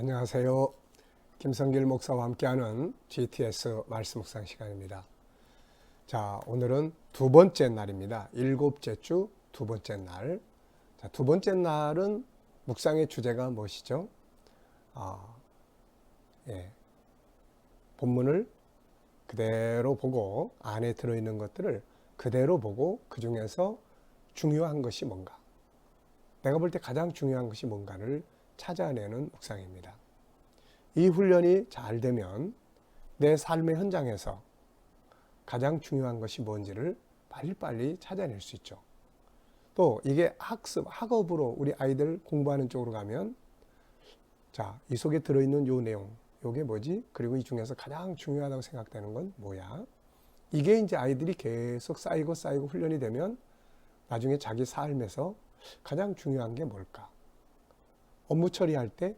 안녕하세요. 김성길 목사와 함께하는 GTS 말씀 묵상 시간입니다. 자, 오늘은 두 번째 날입니다. 일곱째 주 두 번째 날. 자, 두 번째 날은 묵상의 주제가 무엇이죠? 본문을 그대로 보고 안에 들어있는 것들을 그대로 보고 그 중에서 중요한 것이 뭔가, 내가 볼 때 가장 중요한 것이 뭔가를 찾아내는 묵상입니다. 이 훈련이 잘 되면 내 삶의 현장에서 가장 중요한 것이 뭔지를 빨리빨리 찾아낼 수 있죠. 또 이게 학업으로 우리 아이들 공부하는 쪽으로 가면, 자, 이 속에 들어있는 요 내용, 요게 뭐지? 그리고 이 중에서 가장 중요하다고 생각되는 건 뭐야? 이게 이제 아이들이 계속 쌓이고 훈련이 되면 나중에 자기 삶에서 가장 중요한 게 뭘까? 업무 처리할 때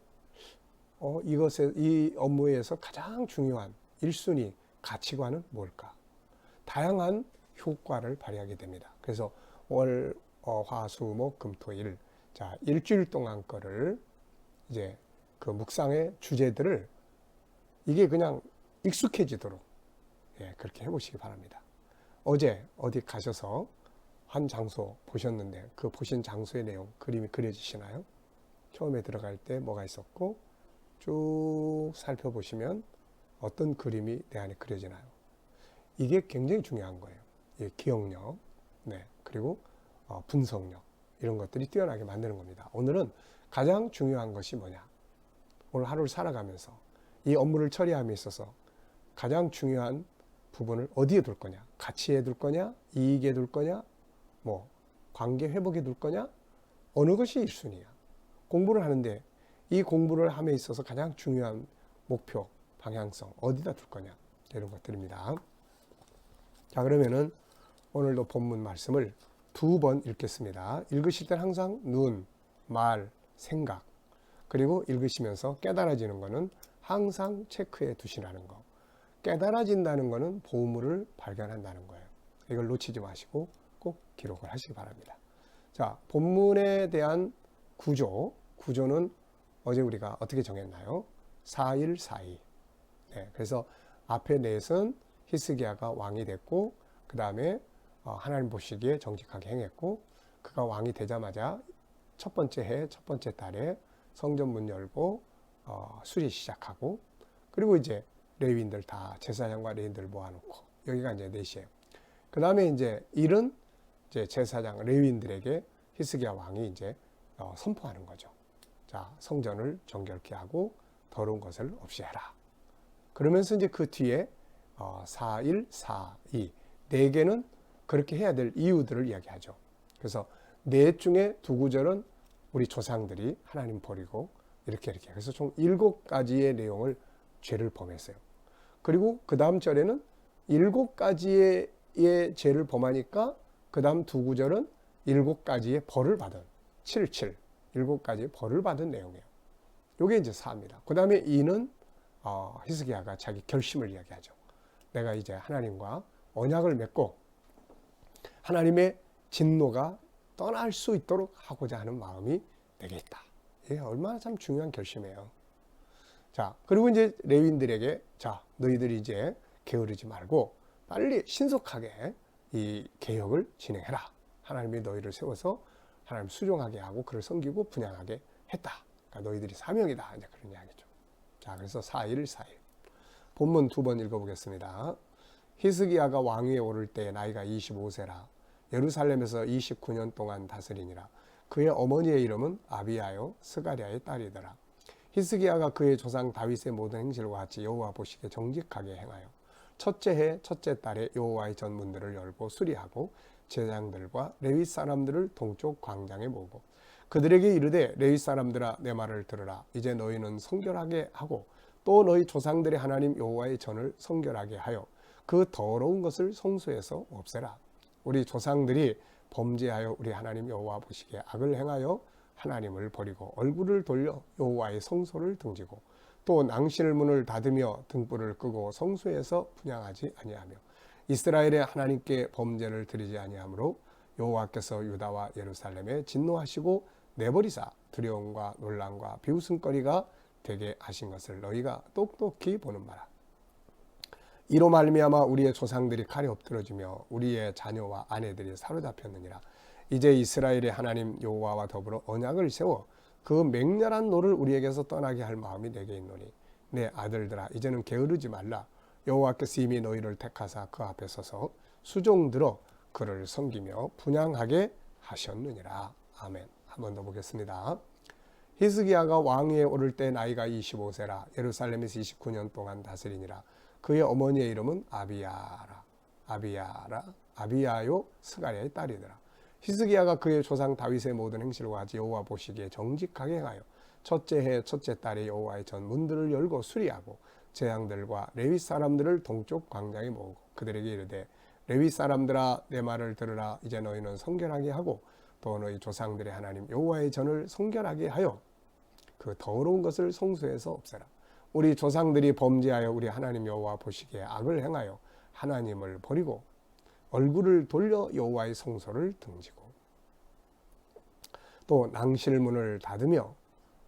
이 업무에서 가장 중요한 1순위 가치관은 뭘까? 다양한 효과를 발휘하게 됩니다. 그래서 월, 화, 수, 목, 금, 토, 일. 자, 일주일 동안 거를 이제 그 묵상의 주제들을 이게 그냥 익숙해지도록 그렇게 해보시기 바랍니다. 어제 어디 가셔서 한 장소 보셨는데 그 보신 장소의 내용, 그림이 그려지시나요? 처음에 들어갈 때 뭐가 있었고 쭉 살펴보시면 어떤 그림이 내 안에 그려지나요? 이게 굉장히 중요한 거예요. 기억력, 그리고 분석력, 이런 것들이 뛰어나게 만드는 겁니다. 오늘은 가장 중요한 것이 뭐냐? 오늘 하루를 살아가면서 이 업무를 처리함에 있어서 가장 중요한 부분을 어디에 둘 거냐? 가치에 둘 거냐? 이익에 둘 거냐? 관계 회복에 둘 거냐? 어느 것이 1순위야? 공부를 하는데 이 공부를 함에 있어서 가장 중요한 목표, 방향성 어디다 둘 거냐? 이런 것들입니다. 자, 그러면은 오늘도 본문 말씀을 두 번 읽겠습니다. 읽으실 때는 항상 눈, 말, 생각, 그리고 읽으시면서 깨달아지는 거는 항상 체크해 두시라는 거. 깨달아진다는 거는 보물을 발견한다는 거예요. 이걸 놓치지 마시고 꼭 기록을 하시기 바랍니다. 자, 본문에 대한 구조는 어제 우리가 어떻게 정했나요? 4.1.4.2. 그래서 앞에 넷은 히스기야가 왕이 됐고, 그 다음에 하나님 보시기에 정직하게 행했고, 그가 왕이 되자마자 첫 번째 해, 첫 번째 달에 성전 문 열고 수리 시작하고, 그리고 이제 레위인들 다 제사장과 레위인들 모아놓고, 여기가 이제 넷이에요. 그 다음에 이제 일은 이제 제사장 레위인들에게 히스기야 왕이 이제 선포하는 거죠. 자, 성전을 정결케 하고 더러운 것을 없이 해라. 그러면서 이제 그 뒤에 4.1.4.2 네 개는 그렇게 해야 될 이유들을 이야기하죠. 그래서 넷 중에 두 구절은 우리 조상들이 하나님 버리고 이렇게 그래서 총 7가지의 내용을 죄를 범했어요. 그리고 그 다음 절에는 7가지의 죄를 범하니까 그 다음 두 구절은 7가지의 벌을 받은 7 7가지의 벌을 받은 내용이에요. 이게 이제 4입니다. 그 다음에 2는 히스기야가 자기 결심을 이야기하죠. 내가 이제 하나님과 언약을 맺고 하나님의 진노가 떠날 수 있도록 하고자 하는 마음이 내게 있다. 이게 얼마나 참 중요한 결심이에요. 자, 그리고 이제 레위인들에게, 자, 너희들이 이제 게으르지 말고 빨리 신속하게 이 개혁을 진행해라. 하나님이 너희를 세워서 하나님 수종하게 하고 그를 섬기고 분양하게 했다. 그러니까 너희들이 사명이다. 이제 그런 이야기죠. 자, 그래서 4.1.4.1 본문 두 번 읽어보겠습니다. 히스기야가 왕위에 오를 때 나이가 25세라 예루살렘에서 29년 동안 다스리니라. 그의 어머니의 이름은 아비야요 스가랴의 딸이더라. 히스기야가 그의 조상 다윗의 모든 행실과 같이 여호와 보시기에 정직하게 행하여 첫째 해 첫째 달에 여호와의 전문들을 열고 수리하고 제장들과 레위 사람들을 동쪽 광장에 모으고 그들에게 이르되 레위 사람들아 내 말을 들으라. 이제 너희는 성결하게 하고 또 너희 조상들의 하나님 여호와의 전을 성결하게 하여 그 더러운 것을 성소에서 없애라. 우리 조상들이 범죄하여 우리 하나님 여호와 보시기에 악을 행하여 하나님을 버리고 얼굴을 돌려 여호와의 성소를 등지고 또 낭실 문을 닫으며 등불을 끄고 성소에서 분향하지 아니하며 이스라엘의 하나님께 범죄를 드리지 아니하므로 여호와께서 유다와 예루살렘에 진노하시고 내버리사 두려움과 놀람과 비웃음거리가 되게 하신 것을 너희가 똑똑히 보는 바라. 이로 말미암아 우리의 조상들이 칼에 엎드러지며 우리의 자녀와 아내들이 사로잡혔느니라. 이제 이스라엘의 하나님 여호와와 더불어 언약을 세워 그 맹렬한 노를 우리에게서 떠나게 할 마음이 내게 있노니 내 아들들아 이제는 게으르지 말라. 여호와께서 이미 너희를 택하사 그 앞에 서서 수종들어 그를 섬기며 분향하게 하셨느니라. 아멘. 한 번 더 보겠습니다. 히스기야가 왕위에 오를 때 나이가 25세라. 예루살렘에서 29년 동안 다스리니라. 그의 어머니의 이름은 아비야요 스가랴의 딸이더라. 히스기야가 그의 조상 다윗의 모든 행실과 같이 여호와 보시기에 정직하게 행하여 첫째 해 첫째 달에 여호와의 전 문들을 열고 수리하고 재앙들과 레위 사람들을 동쪽 광장에 모으고 그들에게 이르되 레위 사람들아 내 말을 들으라. 이제 너희는 성결하게 하고 또 너희 조상들의 하나님 여호와의 전을 성결하게 하여 그 더러운 것을 성소에서 없애라. 우리 조상들이 범죄하여 우리 하나님 여호와 보시기에 악을 행하여 하나님을 버리고 얼굴을 돌려 여호와의 성소를 등지고 또 낭실문을 닫으며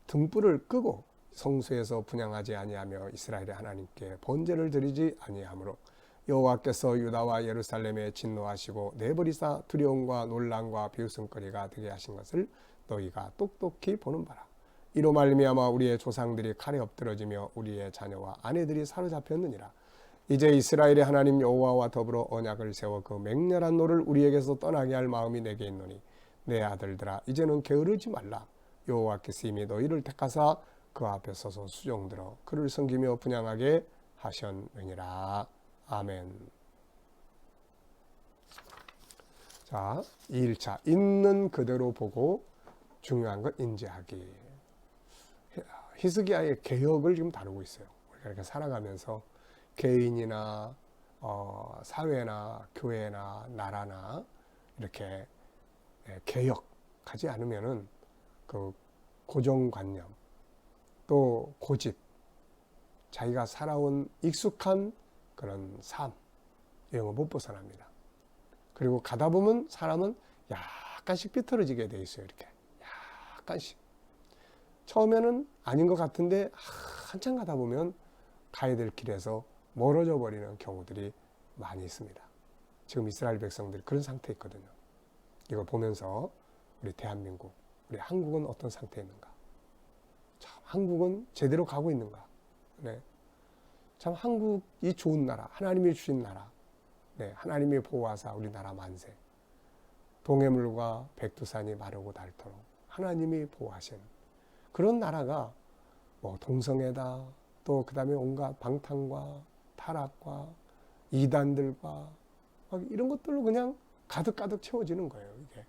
등불을 끄고 성소에서 분향하지 아니하며 이스라엘의 하나님께 번제를 드리지 아니하므로 여호와께서 유다와 예루살렘에 진노하시고 내버리사 두려움과 놀람과 비웃음거리가 되게 하신 것을 너희가 똑똑히 보는 바라. 이로 말미암아 우리의 조상들이 칼에 엎드러지며 우리의 자녀와 아내들이 사로잡혔느니라. 이제 이스라엘의 하나님 여호와와 더불어 언약을 세워 그 맹렬한 노를 우리에게서 떠나게 할 마음이 내게 있노니 내 아들들아 이제는 게으르지 말라. 여호와께서 이미 너희를 택하사 그 앞에 서서 수종들어 그를 섬기며 분향하게 하셨느니라. 아멘. 자, 2일차 있는 그대로 보고 중요한 건 인지하기. 히스기야의 개혁을 지금 다루고 있어요. 우리가 이렇게 살아가면서 개인이나 사회나 교회나 나라나 이렇게 개혁하지 않으면은 그 고정관념 또 고집 자기가 살아온 익숙한 그런 삶 이런 거 못 벗어납니다. 그리고 가다 보면 사람은 약간씩 삐뚤어지게 돼 있어요. 이렇게 약간씩 처음에는 아닌 것 같은데 한참 가다 보면 가야 될 길에서 멀어져 버리는 경우들이 많이 있습니다. 지금 이스라엘 백성들이 그런 상태에 있거든요. 이걸 보면서 우리 대한민국, 우리 한국은 어떤 상태에 있는가? 참 한국은 제대로 가고 있는가? 네. 참 한국이 좋은 나라, 하나님이 주신 나라, 네. 하나님이 보호하사 우리나라 만세. 동해물과 백두산이 마르고 닳도록 하나님이 보호하신 그런 나라가 뭐 동성애다, 또 그 다음에 온갖 방탕과 타락과 이단들과 막 이런 것들로 그냥 가득가득 채워지는 거예요. 이게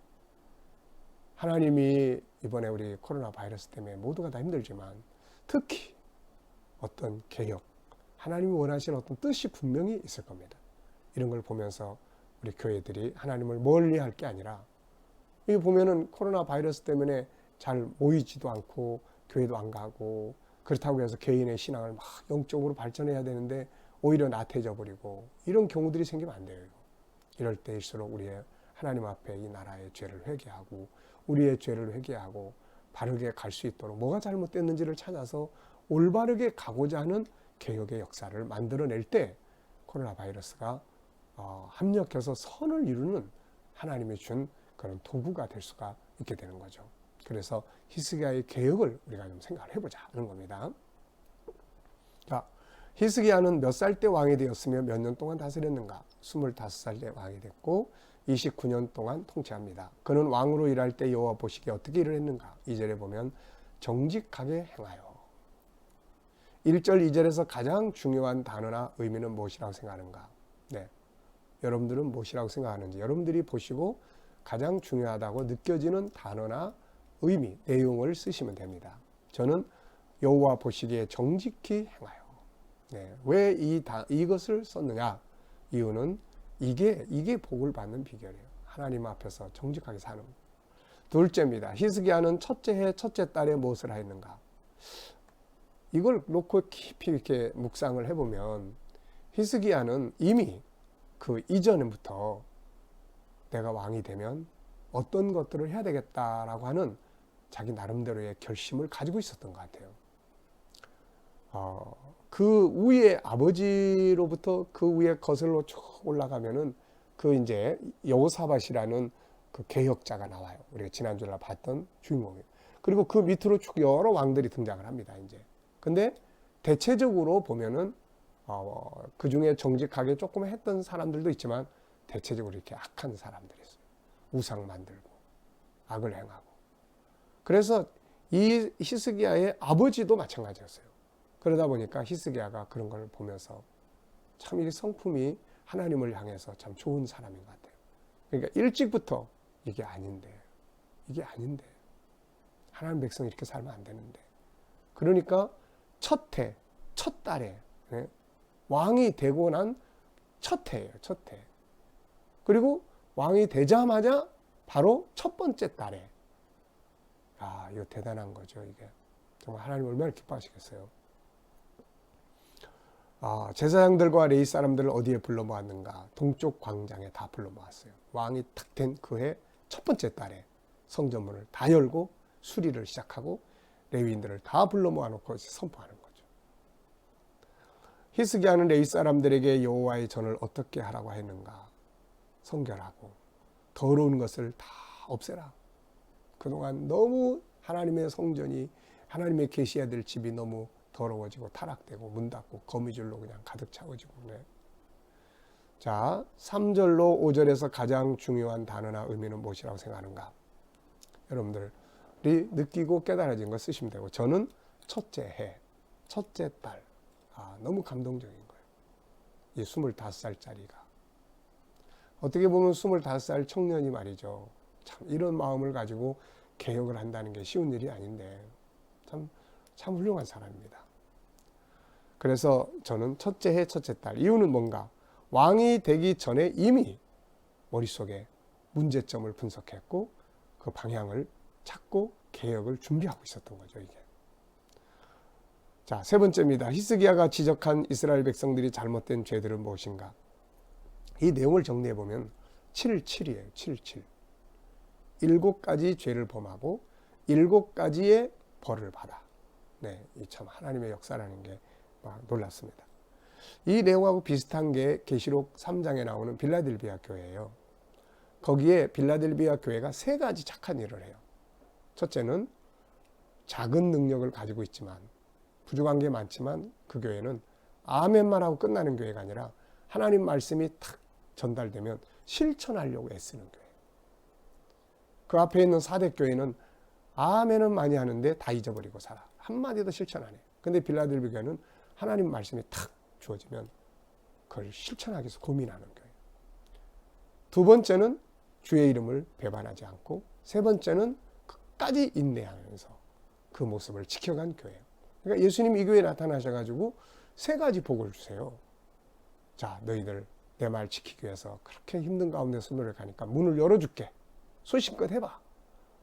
하나님이 이번에 우리 코로나 바이러스 때문에 모두가 다 힘들지만 특히 어떤 개혁, 하나님이 원하시는 어떤 뜻이 분명히 있을 겁니다. 이런 걸 보면서 우리 교회들이 하나님을 멀리 할 게 아니라 여기 보면은 코로나 바이러스 때문에 잘 모이지도 않고 교회도 안 가고 그렇다고 해서 개인의 신앙을 막 영적으로 발전해야 되는데 오히려 나태해져 버리고 이런 경우들이 생기면 안 돼요. 이럴 때일수록 우리의 하나님 앞에 이 나라의 죄를 회개하고 우리의 죄를 회개하고 바르게 갈 수 있도록 뭐가 잘못됐는지를 찾아서 올바르게 가고자 하는 개혁의 역사를 만들어낼 때 코로나 바이러스가 합력해서 선을 이루는 하나님이 준 그런 도구가 될 수가 있게 되는 거죠. 그래서 히스기야의 개혁을 우리가 좀 생각을 해보자 하는 겁니다. 자, 히스기야는 몇 살 때 왕이 되었으며 몇 년 동안 다스렸는가? 25살 때 왕이 됐고 29년 동안 통치합니다. 그는 왕으로 일할 때 여호와 보시기에 어떻게 일을 했는가? 2절에 보면 정직하게 행하여. 1절 2절에서 가장 중요한 단어나 의미는 무엇이라고 생각하는가? 네, 여러분들은 무엇이라고 생각하는지 여러분들이 보시고 가장 중요하다고 느껴지는 단어나 의미, 내용을 쓰시면 됩니다. 저는 여호와 보시기에 정직히 행하여. 네, 왜 이것을 썼느냐? 이유는 이게 복을 받는 비결이에요. 하나님 앞에서 정직하게 사는 것. 둘째입니다. 히스기야는 첫째 해 첫째 달에 무엇을 하였는가? 이걸 놓고 깊이 이렇게 묵상을 해보면 히스기야는 이미 그 이전부터 내가 왕이 되면 어떤 것들을 해야 되겠다라고 하는 자기 나름대로의 결심을 가지고 있었던 것 같아요. 그 위에 아버지로부터 그 위에 거슬러 쭉 올라가면은 그 이제 여호사밧이라는 그 개혁자가 나와요. 우리가 지난주에 봤던 주인공이에요. 그리고 그 밑으로 쭉 여러 왕들이 등장을 합니다. 이제. 근데 대체적으로 보면은 그 중에 정직하게 조금 했던 사람들도 있지만 대체적으로 이렇게 악한 사람들이 있어요. 우상 만들고 악을 행하고. 그래서 이 히스기야의 아버지도 마찬가지였어요. 그러다 보니까 히스기야가 그런 걸 보면서 참 이 성품이 하나님을 향해서 참 좋은 사람인 것 같아요. 그러니까 일찍부터 이게 아닌데 하나님 백성이 이렇게 살면 안 되는데, 그러니까 첫 달에 왕이 되고 난 첫 해예요. 첫 해. 그리고 왕이 되자마자 바로 첫 번째 달에, 이거 대단한 거죠. 이게 정말 하나님 얼마나 기뻐하시겠어요. 제사장들과 레위 사람들을 어디에 불러 모았는가? 동쪽 광장에 다 불러 모았어요. 왕이 탁 된 그 해 첫 번째 달에 성전문을 다 열고 수리를 시작하고 레위인들을 다 불러 모아놓고 선포하는 거죠. 히스기야는 레위 사람들에게 여호와의 전을 어떻게 하라고 했는가? 성결하고 더러운 것을 다 없애라. 그동안 너무 하나님의 성전이, 하나님의 계시해야 될 집이 너무 더러워지고 타락되고 문 닫고 거미줄로 그냥 가득 차워지고 그래. 자, 3절로 5절에서 가장 중요한 단어나 의미는 무엇이라고 생각하는가? 여러분들이 느끼고 깨달아진 거 쓰시면 되고, 저는 첫째 해, 첫째 달, 너무 감동적인 거예요. 이 25살짜리가. 어떻게 보면 25살 청년이 말이죠. 참 이런 마음을 가지고 개혁을 한다는 게 쉬운 일이 아닌데 참 훌륭한 사람입니다. 그래서 저는 첫째 해, 첫째 달. 이유는 뭔가? 왕이 되기 전에 이미 머릿속에 문제점을 분석했고 그 방향을 찾고 개혁을 준비하고 있었던 거죠, 이게. 자, 세 번째입니다. 히스기야가 지적한 이스라엘 백성들이 잘못된 죄들은 무엇인가? 이 내용을 정리해 보면 77이에요. 77. 7가지 죄를 범하고 7가지의 벌을 받아. 네, 이 참 하나님의 역사라는 게 막 놀랐습니다. 이 내용하고 비슷한 게 계시록 3장에 나오는 빌라델비아 교회예요. 거기에 빌라델비아 교회가 3가지 착한 일을 해요. 첫째는 작은 능력을 가지고 있지만, 부족한 게 많지만 그 교회는 아멘만 하고 끝나는 교회가 아니라 하나님 말씀이 탁 전달되면 실천하려고 애쓰는 교회. 그 앞에 있는 4대 교회는 아멘은 많이 하는데 다 잊어버리고 살아. 한마디도 실천 안 해. 근데 빌라델비아 교회는 하나님 말씀이 탁 주어지면 그걸 실천하기 위해서 고민하는 교회. 두 번째는 주의 이름을 배반하지 않고, 세 번째는 끝까지 인내하면서 그 모습을 지켜간 교회예요. 그러니까 예수님이 이 교회에 나타나셔가지고 3가지 복을 주세요. 자, 너희들 내 말 지키기 위해서 그렇게 힘든 가운데서 노력하니까 문을 열어줄게. 소신껏 해봐.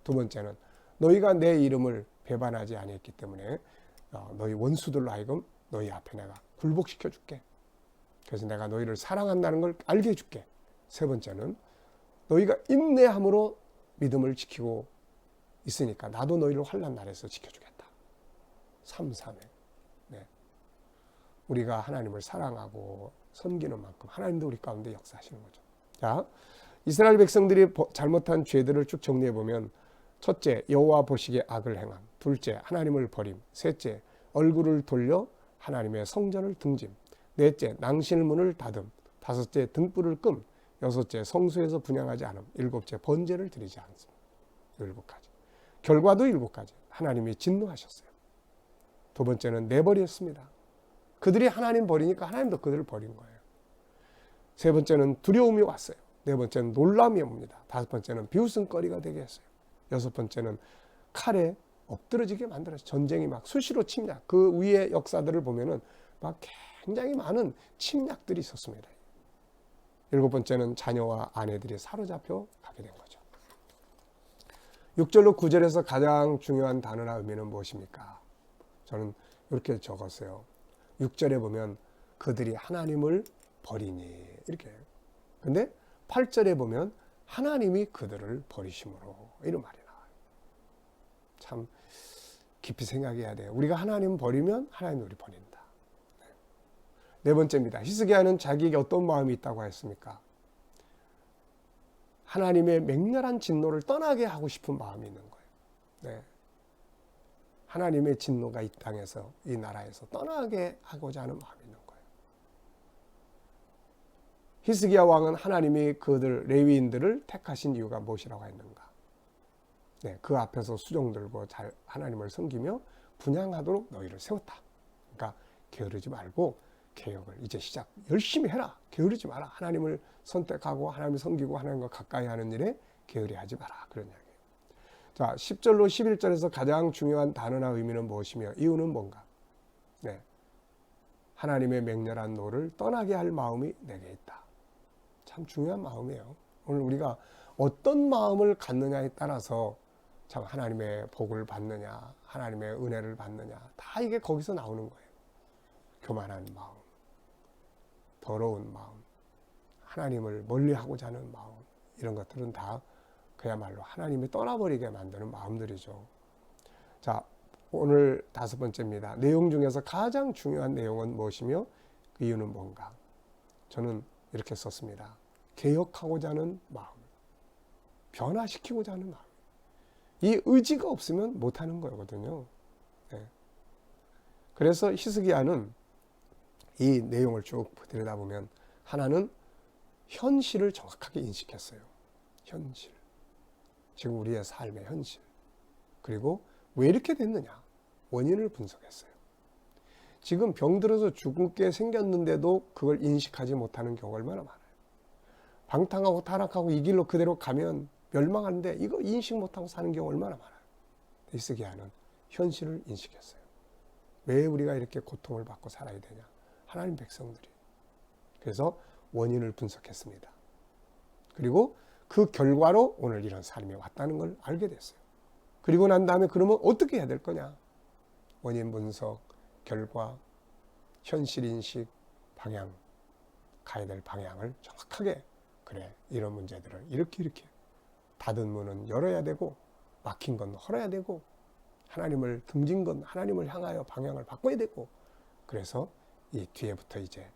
두 번째는 너희가 내 이름을 배반하지 아니했기 때문에 너희 원수들로 하여금 너희 앞에 내가 굴복시켜줄게. 그래서 내가 너희를 사랑한다는 걸 알게 해줄게. 세 번째는 너희가 인내함으로 믿음을 지키고 있으니까 나도 너희를 환난 날에서 지켜주겠다. 3-3회. 네. 우리가 하나님을 사랑하고 섬기는 만큼 하나님도 우리 가운데 역사하시는 거죠. 자, 이스라엘 백성들이 잘못한 죄들을 쭉 정리해 보면, 첫째, 여호와 보시기에 악을 행함. 둘째, 하나님을 버림. 셋째, 얼굴을 돌려 하나님의 성전을 등짐. 넷째, 낭실문을 닫음. 다섯째, 등불을 끔. 여섯째, 성소에서 분향하지 않음. 일곱째, 번제를 드리지 않음. 7가지. 결과도 7가지. 하나님이 진노하셨어요. 두 번째는 내버렸습니다. 그들이 하나님 버리니까 하나님도 그들을 버린 거예요. 세 번째는 두려움이 왔어요. 네 번째는 놀람이 옵니다. 다섯 번째는 비웃음거리가 되게 했어요. 여섯 번째는 칼에 엎드러지게 만들었어요. 전쟁이 막 수시로 침략. 그 위의 역사들을 보면은 막 굉장히 많은 침략들이 있었습니다. 7번째는 자녀와 아내들이 사로잡혀 가게 된 거죠. 6절로 9절에서 가장 중요한 단어나 의미는 무엇입니까? 저는 이렇게 적었어요. 6절에 보면 그들이 하나님을 버리니 이렇게 해요. 근데 8절에 보면 하나님이 그들을 버리심으로 이런 말이 나와요. 참 깊이 생각해야 돼요. 우리가 하나님 버리면 하나님 우리 버린다. 네 번째입니다. 히스기야는 자기에게 어떤 마음이 있다고 했습니까? 하나님의 맹렬한 진노를 떠나게 하고 싶은 마음이 있는 거예요. 네. 하나님의 진노가 이 땅에서, 이 나라에서 떠나게 하고자 하는 마음이 있는 거예요. 히스기야 왕은 하나님이 그들 레위인들을 택하신 이유가 무엇이라고 했는가? 네, 그 앞에서 수종 들고 잘 하나님을 섬기며 분향하도록 너희를 세웠다. 그러니까 게으르지 말고 개혁을 이제 시작, 열심히 해라. 게으르지 마라. 하나님을 선택하고 하나님을 섬기고 하나님과 가까이 하는 일에 게으리하지 마라. 그런 이야기예요. 자, 10절로 11절에서 가장 중요한 단어나 의미는 무엇이며 이유는 뭔가? 네, 하나님의 맹렬한 노를 떠나게 할 마음이 내게 있다. 참 중요한 마음이에요. 오늘 우리가 어떤 마음을 갖느냐에 따라서 참 하나님의 복을 받느냐, 하나님의 은혜를 받느냐, 다 이게 거기서 나오는 거예요. 교만한 마음, 더러운 마음, 하나님을 멀리하고자 하는 마음, 이런 것들은 다 그야말로 하나님이 떠나버리게 만드는 마음들이죠. 자, 오늘 5번째입니다. 내용 중에서 가장 중요한 내용은 무엇이며 그 이유는 뭔가? 저는 이렇게 썼습니다. 개혁하고자 하는 마음, 변화시키고자 하는 마음. 이 의지가 없으면 못하는 거거든요. 네. 그래서 히스기야는 이 내용을 쭉 들여다보면 하나는 현실을 정확하게 인식했어요. 현실. 지금 우리의 삶의 현실. 그리고 왜 이렇게 됐느냐? 원인을 분석했어요. 지금 병들어서 죽게 생겼는데도 그걸 인식하지 못하는 경우가 얼마나 많아요. 방탕하고 타락하고 이 길로 그대로 가면 멸망하는데 이거 인식 못하고 사는 경우 얼마나 많아요. 히스기야는 현실을 인식했어요. 왜 우리가 이렇게 고통을 받고 살아야 되냐? 하나님 백성들이. 그래서 원인을 분석했습니다. 그리고 그 결과로 오늘 이런 삶이 왔다는 걸 알게 됐어요. 그리고 난 다음에 그러면 어떻게 해야 될 거냐? 원인 분석, 결과, 현실 인식, 방향, 가야 될 방향을 정확하게, 그래, 이런 문제들을 이렇게 닫은 문은 열어야 되고 막힌 건 헐어야 되고 하나님을 등진 건 하나님을 향하여 방향을 바꿔야 되고, 그래서 이 뒤에부터 이제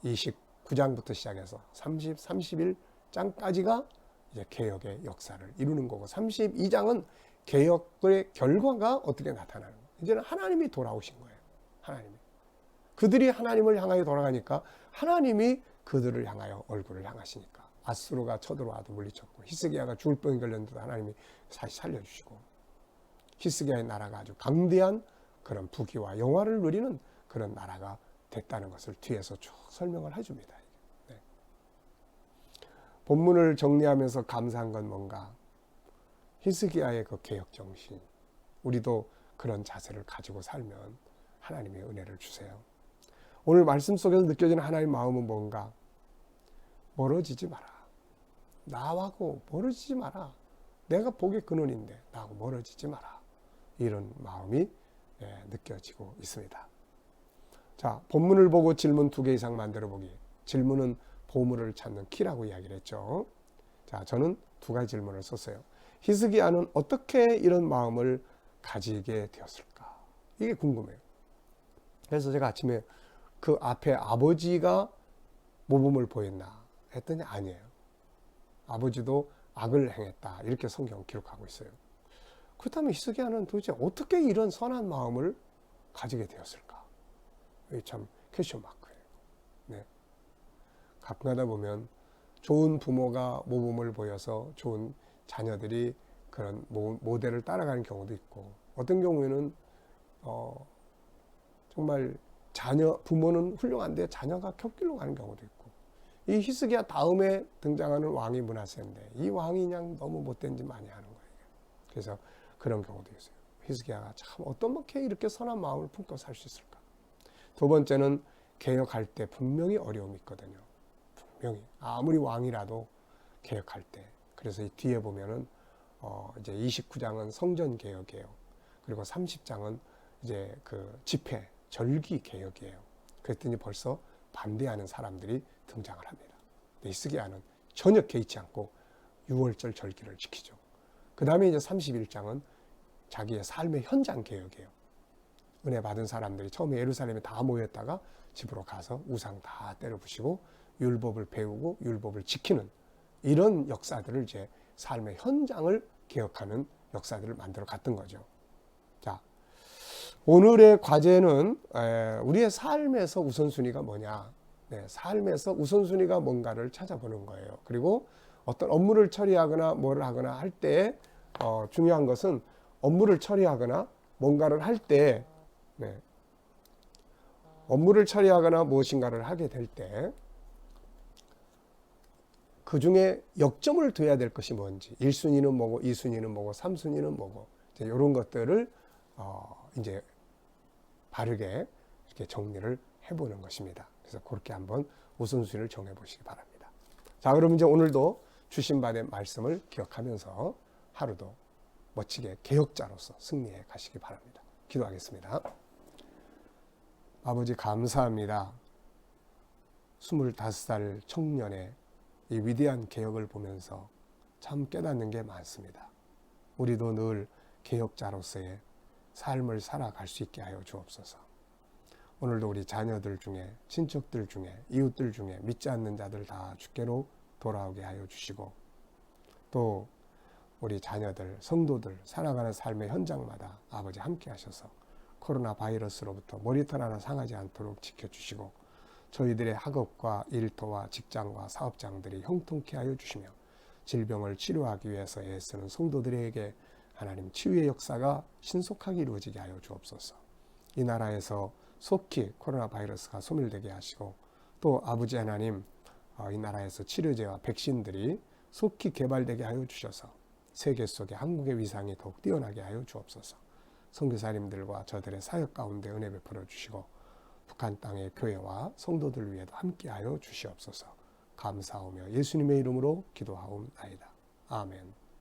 29장부터 시작해서 30, 31장까지가 이제 개혁의 역사를 이루는 거고, 32장은 개혁의 결과가 어떻게 나타나는 거예요. 이제는 하나님이 돌아오신 거예요. 하나님이. 그들이 하나님을 향하여 돌아가니까 하나님이 그들을 향하여 얼굴을 향하시니까 아수르가 쳐들어와도 물리쳤고, 히스기야가 죽을 뻔 걸렸는데도 하나님이 다시 살려주시고, 히스기야의 나라가 아주 강대한 그런 부귀와 영화를 누리는 그런 나라가 됐다는 것을 뒤에서 쭉 설명을 해줍니다. 네. 본문을 정리하면서 감사한 건 뭔가? 히스기야의 그 개혁 정신, 우리도 그런 자세를 가지고 살면 하나님의 은혜를 주세요. 오늘 말씀 속에서 느껴지는 하나님의 마음은 뭔가? 멀어지지 마라. 나하고 멀어지지 마라. 내가 복의 근원인데 나하고 멀어지지 마라. 이런 마음이 느껴지고 있습니다. 자, 본문을 보고 질문 2개 이상 만들어 보기. 질문은 보물을 찾는 키라고 이야기를 했죠. 자, 저는 2가지 질문을 썼어요. 히스기야는 어떻게 이런 마음을 가지게 되었을까? 이게 궁금해요. 그래서 제가 아침에 그 앞에 아버지가 모범을 보였나 했더니 아니에요. 아버지도 악을 행했다. 이렇게 성경 기록하고 있어요. 그렇다면 히스기야는 도대체 어떻게 이런 선한 마음을 가지게 되었을까? 이게 참 퀘스천 마크예요. 네. 가끔가다 보면 좋은 부모가 모범을 보여서 좋은 자녀들이 그런 모델을 따라가는 경우도 있고, 어떤 경우에는 정말 부모는 훌륭한데 자녀가 곁길로 가는 경우도 있고, 이 히스기야 다음에 등장하는 왕이 므낫세인데 이 왕이 그냥 너무 못된 짓 많이 하는 거예요. 그래서 그런 경우도 있어요. 히스기야가 참 어떻게 이렇게 선한 마음을 품고 살 수 있을까? 2번째는 개혁할 때 분명히 어려움이 있거든요. 분명히 아무리 왕이라도 개혁할 때. 그래서 이 뒤에 보면은 이제 29장은 성전 개혁이에요. 그리고 30장은 이제 그 집회 절기 개혁이에요. 그랬더니 벌써 반대하는 사람들이 등장을 합니다. 히스기야는 전혀 개의치 않고 6월절 절기를 지키죠. 그 다음에 이제 31장은 자기의 삶의 현장 개혁이에요. 은혜 받은 사람들이 처음에 예루살렘에 다 모였다가 집으로 가서 우상 다 때려 부시고 율법을 배우고 율법을 지키는 이런 역사들을 이제 삶의 현장을 개혁하는 역사들을 만들어 갔던 거죠. 자, 오늘의 과제는 우리의 삶에서 우선순위가 뭐냐? 네, 삶에서 우선순위가 뭔가를 찾아보는 거예요. 그리고 어떤 업무를 처리하거나 뭐를 하거나 할 때 중요한 것은 업무를 처리하거나 뭔가를 할 때 업무를 처리하거나 무엇인가를 하게 될 때 그 중에 역점을 둬야 될 것이 뭔지 1순위는 뭐고 2순위는 뭐고 3순위는 뭐고 이제 이런 것들을 이제 바르게 이렇게 정리를 해보는 것입니다. 그래서 그렇게 한번 우선순위를 정해보시기 바랍니다. 자, 그럼 이제 오늘도 주신 바된 말씀을 기억하면서 하루도 멋지게 개혁자로서 승리해 가시기 바랍니다. 기도하겠습니다. 아버지 감사합니다. 25살 청년의 이 위대한 개혁을 보면서 참 깨닫는 게 많습니다. 우리도 늘 개혁자로서의 삶을 살아갈 수 있게 하여 주옵소서. 오늘도 우리 자녀들 중에 친척들 중에 이웃들 중에 믿지 않는 자들 다 주께로 돌아오게 하여 주시고 또 우리 자녀들 성도들 살아가는 삶의 현장마다 아버지 함께 하셔서 코로나 바이러스로부터 머리털 하나 상하지 않도록 지켜주시고 저희들의 학업과 일터와 직장과 사업장들이 형통케 하여 주시며 질병을 치료하기 위해서 애쓰는 성도들에게 하나님 치유의 역사가 신속하게 이루어지게 하여 주옵소서. 이 나라에서 속히 코로나 바이러스가 소멸되게 하시고 또 아버지 하나님 이 나라에서 치료제와 백신들이 속히 개발되게 하여 주셔서 세계 속에 한국의 위상이 더욱 뛰어나게 하여 주옵소서. 선교사님들과 저들의 사역 가운데 은혜 베풀어 주시고 북한 땅의 교회와 성도들 위에도 함께하여 주시옵소서. 감사하며 예수님의 이름으로 기도하옵나이다. 아멘.